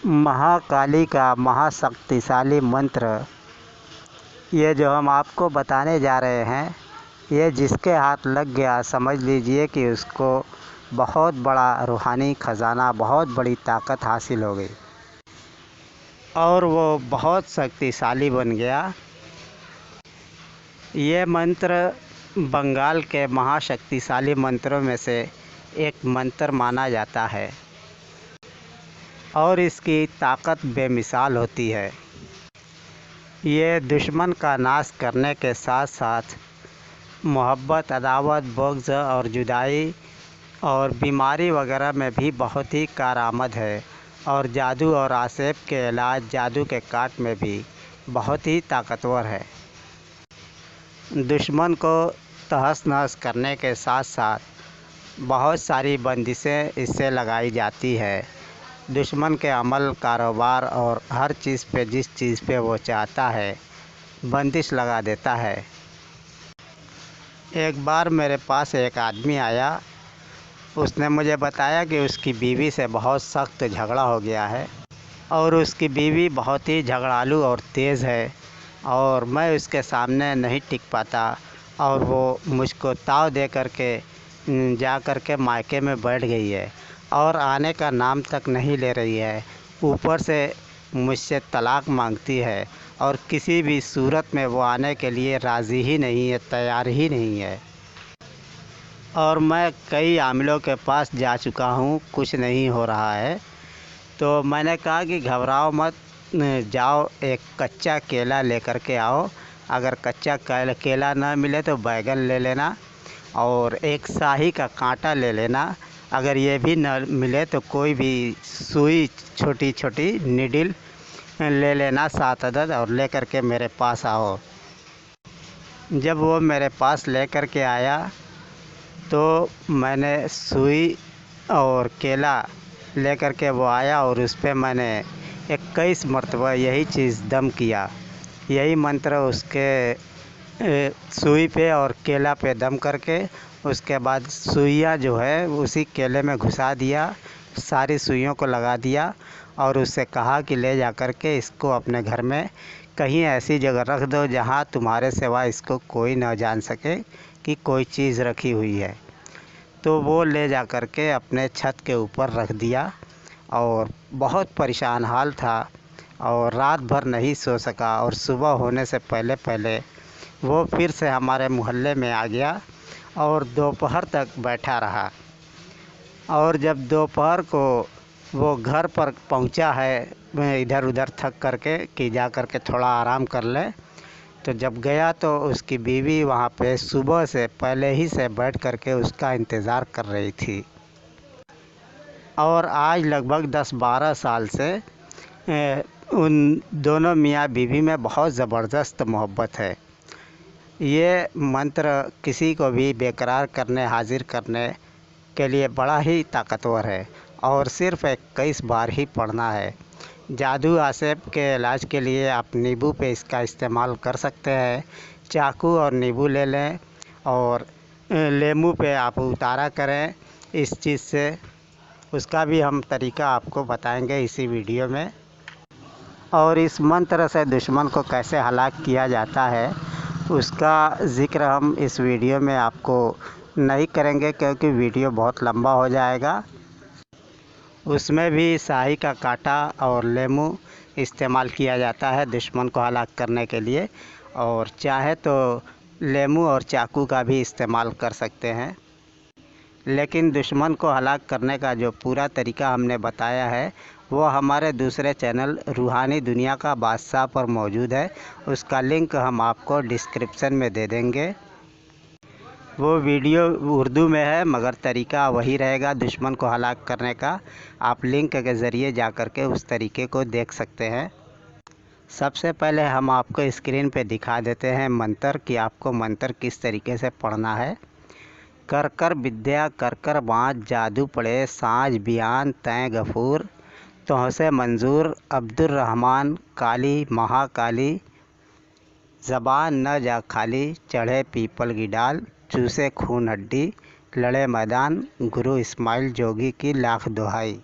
महाकाली का महाशक्तिशाली मंत्र, ये जो हम आपको बताने जा रहे हैं, ये जिसके हाथ लग गया समझ लीजिए कि उसको बहुत बड़ा रूहानी ख़जाना, बहुत बड़ी ताकत हासिल हो गई और वो बहुत शक्तिशाली बन गया। ये मंत्र बंगाल के महाशक्तिशाली मंत्रों में से एक मंत्र माना जाता है और इसकी ताकत बेमिसाल होती है। ये दुश्मन का नाश करने के साथ साथ मोहब्बत, अदावत, बुग़्ज़ और जुदाई और बीमारी वगैरह में भी बहुत ही कारआमद है और जादू और आसेब के इलाज, जादू के काट में भी बहुत ही ताकतवर है। दुश्मन को तहस-नहस करने के साथ साथ बहुत सारी बंदिशें इससे लगाई जाती है। दुश्मन के अमल, कारोबार और हर चीज़ पे, जिस चीज़ पे वो चाहता है, बंदिश लगा देता है। एक बार मेरे पास एक आदमी आया, उसने मुझे बताया कि उसकी बीवी से बहुत सख्त झगड़ा हो गया है और उसकी बीवी बहुत ही झगड़ालू और तेज़ है और मैं उसके सामने नहीं टिक पाता और वो मुझको ताव दे करके जा कर के मायके में बैठ गई है और आने का नाम तक नहीं ले रही है। ऊपर से मुझसे तलाक मांगती है और किसी भी सूरत में वो आने के लिए राज़ी ही नहीं है, तैयार ही नहीं है। और मैं कई आमिलों के पास जा चुका हूँ, कुछ नहीं हो रहा है। तो मैंने कहा कि घबराओ मत, जाओ एक कच्चा केला लेकर के आओ। अगर कच्चा केला ना मिले तो बैगन ले लेना और एक शाही का कांटा ले लेना। अगर ये भी न मिले तो कोई भी सुई, छोटी छोटी नीडल ले लेना 7 अदद और ले कर के मेरे पास आओ। जब वो मेरे पास ले कर के आया तो मैंने सुई और केला ले कर के वो आया और उस पर मैंने 21 मरतबा यही चीज़ दम किया। यही मंत्र उसके सुई पे और केला पे दम करके उसके बाद सुइयाँ जो है उसी केले में घुसा दिया, सारी सुइयों को लगा दिया और उससे कहा कि ले जा कर के इसको अपने घर में कहीं ऐसी जगह रख दो जहाँ तुम्हारे सिवा इसको कोई ना जान सके कि कोई चीज़ रखी हुई है। तो वो ले जा कर के अपने छत के ऊपर रख दिया और बहुत परेशान हाल था और रात भर नहीं सो सका और सुबह होने से पहले पहले वो फिर से हमारे मोहल्ले में आ गया और दोपहर तक बैठा रहा। और जब दोपहर को वो घर पर पहुंचा है, मैं इधर उधर थक करके कि जा कर के थोड़ा आराम कर ले, तो जब गया तो उसकी बीवी वहाँ पे सुबह से पहले ही से बैठ कर के उसका इंतज़ार कर रही थी। और आज लगभग 10-12 साल से उन दोनों मियाँ बीवी में बहुत ज़बरदस्त मोहब्बत है। ये मंत्र किसी को भी बेकरार करने, हाजिर करने के लिए बड़ा ही ताकतवर है और सिर्फ़ 21 बार ही पढ़ना है। जादू आसेब के इलाज के लिए आप नींबू पे इसका इस्तेमाल कर सकते हैं। चाकू और नींबू ले लें और लेमू पे आप उतारा करें इस चीज़ से। उसका भी हम तरीका आपको बताएंगे इसी वीडियो में। और इस मंत्र से दुश्मन को कैसे हलाक किया जाता है उसका ज़िक्र हम इस वीडियो में आपको नहीं करेंगे क्योंकि वीडियो बहुत लंबा हो जाएगा। उसमें भी शाही का कांटा और लेमू इस्तेमाल किया जाता है दुश्मन को हलाक करने के लिए, और चाहे तो लेमू और चाकू का भी इस्तेमाल कर सकते हैं। लेकिन दुश्मन को हलाक करने का जो पूरा तरीका हमने बताया है वो हमारे दूसरे चैनल रूहानी दुनिया का बादशाह पर मौजूद है। उसका लिंक हम आपको डिस्क्रिप्शन में दे देंगे। वो वीडियो उर्दू में है मगर तरीका वही रहेगा दुश्मन को हलाक करने का। आप लिंक के ज़रिए जा कर के उस तरीके को देख सकते हैं। सबसे पहले हम आपको स्क्रीन पे दिखा देते हैं मंत्र कि आपको मंत्र किस तरीके से पढ़ना है। कर कर विद्या कर कर बाँझ, जादू पड़े साँझ बियान तय गफूर, तुहसे मंजूर अब्दुर्रहमान काली महाकाली, ज़बान न जा खाली चढ़े पीपल की डाल, चूसे खून हड्डी लड़े मैदान, गुरु इस्माइल जोगी की लाख दुहाई।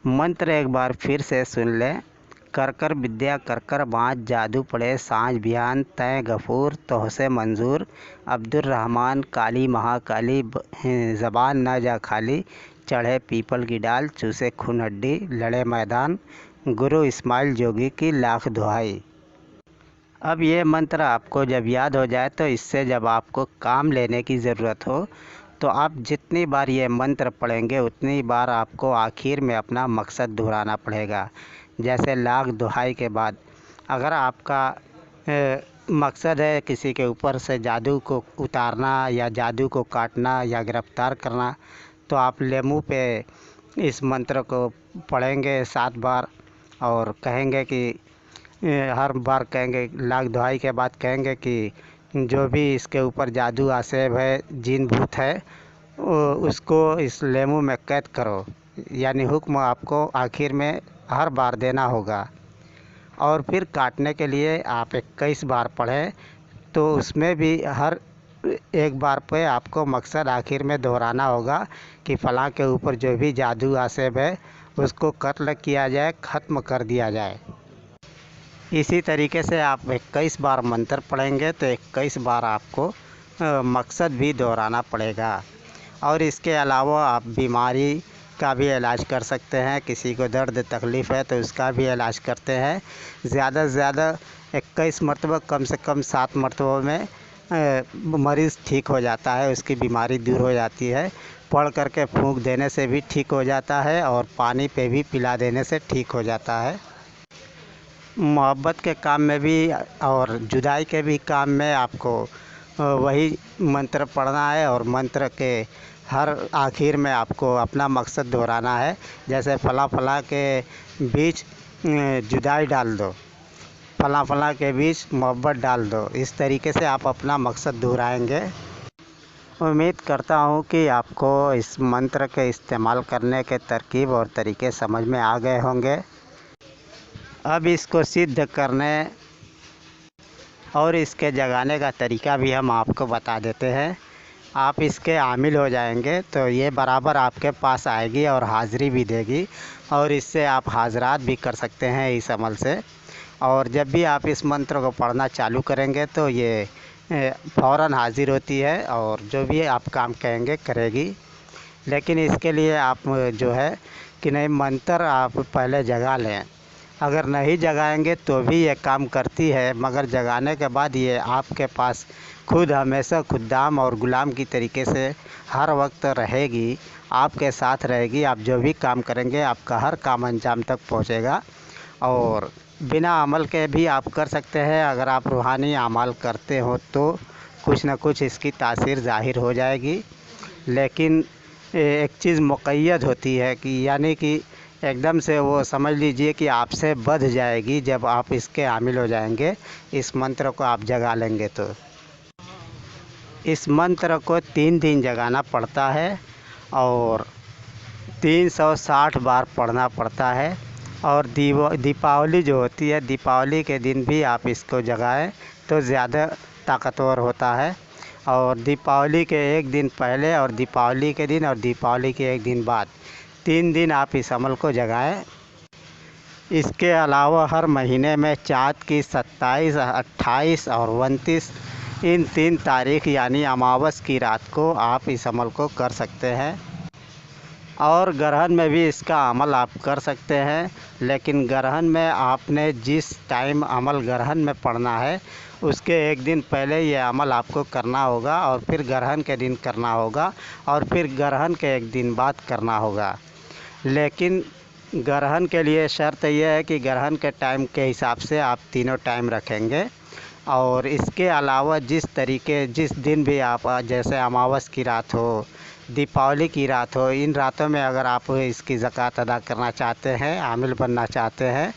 मंत्र एक बार फिर से सुन ले। कर कर विद्या कर कर बाँझ, जादू पड़े सांझ बिहान, तय गफूर तोहसे मंजूर। अब्दुल रहमान काली महाकाली, ज़बान न जा खाली, चढ़े पीपल की डाल, चूसे खून हड्डी, लड़े मैदान, गुरु इस्माइल जोगी की लाख दुहाई। अब ये मंत्र आपको जब याद हो जाए तो इससे जब आपको काम लेने की ज़रूरत हो तो आप जितनी बार ये मंत्र पढ़ेंगे उतनी बार आपको आखिर में अपना मकसद दोहराना पड़ेगा। जैसे लाख दुहाई के बाद अगर आपका मकसद है किसी के ऊपर से जादू को उतारना या जादू को काटना या गिरफ्तार करना, तो आप लेमू पे इस मंत्र को पढ़ेंगे 7 बार और कहेंगे कि हर बार कहेंगे, लाख दुहाई के बाद कहेंगे कि जो भी इसके ऊपर जादू आसेब है, जिन भूत है, उसको इस लेमू में कैद करो। यानी हुक्म आपको आखिर में हर बार देना होगा। और फिर काटने के लिए आप 21 बार पढ़ें तो उसमें भी हर एक बार पे आपको मकसद आखिर में दोहराना होगा कि फ़लाँ के ऊपर जो भी जादू आसेब है उसको कत्ल किया जाए, ख़त्म कर दिया जाए। इसी तरीके से आप 21 बार मंत्र पढ़ेंगे तो 21 बार आपको मकसद भी दोहराना पड़ेगा। और इसके अलावा आप बीमारी का भी इलाज कर सकते हैं। किसी को दर्द तकलीफ़ है तो उसका भी इलाज करते हैं। ज़्यादा से ज़्यादा 21 मरतबा, कम से कम 7 मरतबा में मरीज़ ठीक हो जाता है, उसकी बीमारी दूर हो जाती है। पढ़ करके फूंक देने से भी ठीक हो जाता है और पानी पे भी पिला देने से ठीक हो जाता है। मोहब्बत के काम में भी और जुदाई के भी काम में आपको वही मंत्र पढ़ना है और मंत्र के हर आखिर में आपको अपना मकसद दोहराना है। जैसे फ़लाँ फ़लाँ के बीच जुदाई डाल दो, फ़लाँ फ़लाँ के बीच मोहब्बत डाल दो। इस तरीके से आप अपना मकसद दोहराएंगे। उम्मीद करता हूँ कि आपको इस मंत्र के इस्तेमाल करने के तरकीब और तरीके समझ में आ गए होंगे। अब इसको सिद्ध करने और इसके जगाने का तरीका भी हम आपको बता देते हैं। आप इसके आमिल हो जाएंगे तो ये बराबर आपके पास आएगी और हाज़िरी भी देगी और इससे आप हाज़रात भी कर सकते हैं इस अमल से। और जब भी आप इस मंत्र को पढ़ना चालू करेंगे तो ये फ़ौरन हाज़िर होती है और जो भी आप काम कहेंगे करेगी। लेकिन इसके लिए आप जो है कि नहीं, मंत्र आप पहले जगा लें। अगर नहीं जगाएंगे तो भी ये काम करती है, मगर जगाने के बाद ये आपके पास खुद हमेशा खुद्दाम और ग़ुलाम की तरीके से हर वक्त रहेगी, आपके साथ रहेगी। आप जो भी काम करेंगे आपका हर काम अंजाम तक पहुंचेगा। और बिना अमल के भी आप कर सकते हैं। अगर आप रूहानी अमल करते हो तो कुछ न कुछ इसकी तासीर ज़ाहिर हो जाएगी। लेकिन एक चीज़ मुक़य्यद होती है कि यानी कि एकदम से वो समझ लीजिए कि आपसे बढ़ जाएगी जब आप इसके आमिल हो जाएंगे, इस मंत्र को आप जगा लेंगे तो। इस मंत्र को 3 दिन जगाना पड़ता है और 360 बार पढ़ना पड़ता है। और दीपावली जो होती है, दीपावली के दिन भी आप इसको जगाएं तो ज़्यादा ताकतवर होता है। और दीपावली के एक दिन पहले और दीपावली के दिन और दीपावली के एक दिन बाद 3 दिन आप इस अमल को जगाएं। इसके अलावा हर महीने में चाँद की 27, 28 और 29 इन 3 तारीख यानी अमावस की रात को आप इस अमल को कर सकते हैं। और ग्रहण में भी इसका अमल आप कर सकते हैं। लेकिन ग्रहण में आपने जिस टाइम अमल ग्रहण में पढ़ना है उसके एक दिन पहले ये अमल आपको करना होगा और फिर ग्रहण के दिन करना होगा और फिर ग्रहण के एक दिन बाद करना होगा। लेकिन ग्रहण के लिए शर्त यह है कि ग्रहण के टाइम के हिसाब से आप तीनों टाइम रखेंगे। और इसके अलावा जिस दिन भी आप, जैसे अमावस की रात हो, दीपावली की रात हो, इन रातों में अगर आप इसकी ज़कात अदा करना चाहते हैं, आमिल बनना चाहते हैं,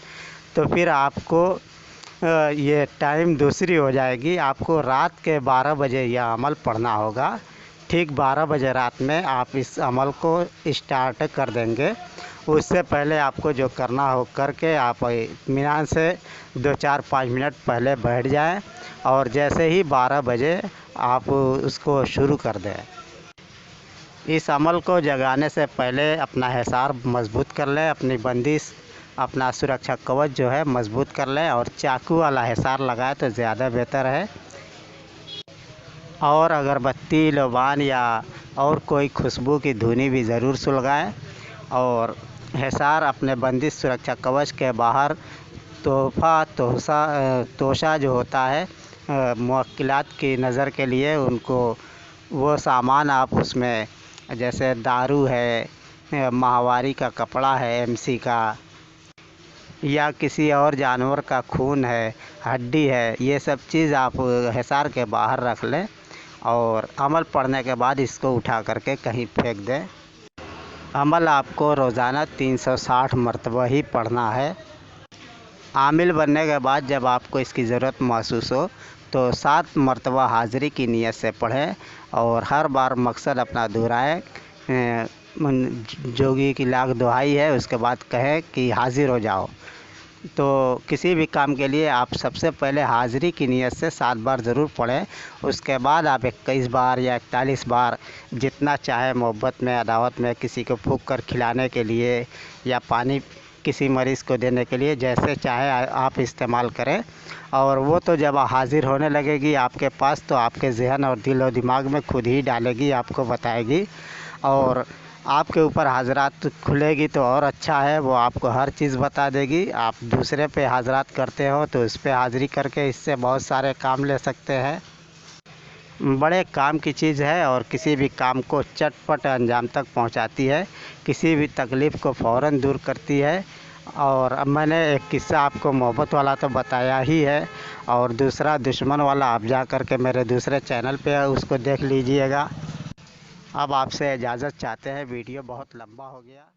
तो फिर आपको ये टाइम दूसरी हो जाएगी। आपको रात के 12 बजे यह अमल पढ़ना होगा। ठीक 12 बजे रात में आप इस अमल को स्टार्ट कर देंगे। उससे पहले आपको जो करना हो करके आप इत्मीनान से 2-4-5 मिनट पहले बैठ जाएं और जैसे ही 12 बजे आप उसको शुरू कर दें। इस अमल को जगाने से पहले अपना हिसार मजबूत कर लें, अपनी बंदिश, अपना सुरक्षा कवच जो है मजबूत कर लें और चाकू वाला हिसार लगाए तो ज़्यादा बेहतर है। और अगरबत्ती, लोबान या और कोई खुशबू की धुनी भी ज़रूर सुलगाएं। और हिसार अपने बंदिश सुरक्षा कवच के बाहर तोशा जो होता है मुवक्किलात की नज़र के लिए, उनको वो सामान आप उसमें, जैसे दारू है, माहवारी का कपड़ा है एमसी का, या किसी और जानवर का खून है, हड्डी है, ये सब चीज़ आप हिसार के बाहर रख लें और अमल पढ़ने के बाद इसको उठा करके कहीं फेंक दें। अमल आपको रोज़ाना 360 मरतबा ही पढ़ना है। आमिल बनने के बाद जब आपको इसकी ज़रूरत महसूस हो तो 7 मरतबा हाज़िरी की नीयत से पढ़ें और हर बार मकसद अपना दोहराएं। जोगी की लाख दुहाई है, उसके बाद कहें कि हाज़िर हो जाओ। तो किसी भी काम के लिए आप सबसे पहले हाज़िरी की नीयत से 7 बार ज़रूर पढ़ें। उसके बाद आप 21 बार या 41 बार जितना चाहे मोहब्बत में, अदावत में, किसी को फूँक कर खिलाने के लिए या पानी किसी मरीज़ को देने के लिए, जैसे चाहे आप इस्तेमाल करें। और वो तो जब हाज़िर होने लगेगी आपके पास तो आपके ज़हन और दिल और दिमाग में खुद ही डालेगी, आपको बताएगी और आपके ऊपर हाज़रात खुलेगी तो और अच्छा है। वो आपको हर चीज़ बता देगी। आप दूसरे पे हाज़रात करते हो तो उस पे हाज़िरी करके इससे बहुत सारे काम ले सकते हैं। बड़े काम की चीज़ है और किसी भी काम को चटपट अंजाम तक पहुंचाती है, किसी भी तकलीफ़ को फ़ौरन दूर करती है। और अब मैंने एक किस्सा आपको मोहब्बत वाला तो बताया ही है, और दूसरा दुश्मन वाला आप जा कर के मेरे दूसरे चैनल पे उसको देख लीजिएगा। अब आपसे इजाज़त चाहते हैं, वीडियो बहुत लंबा हो गया।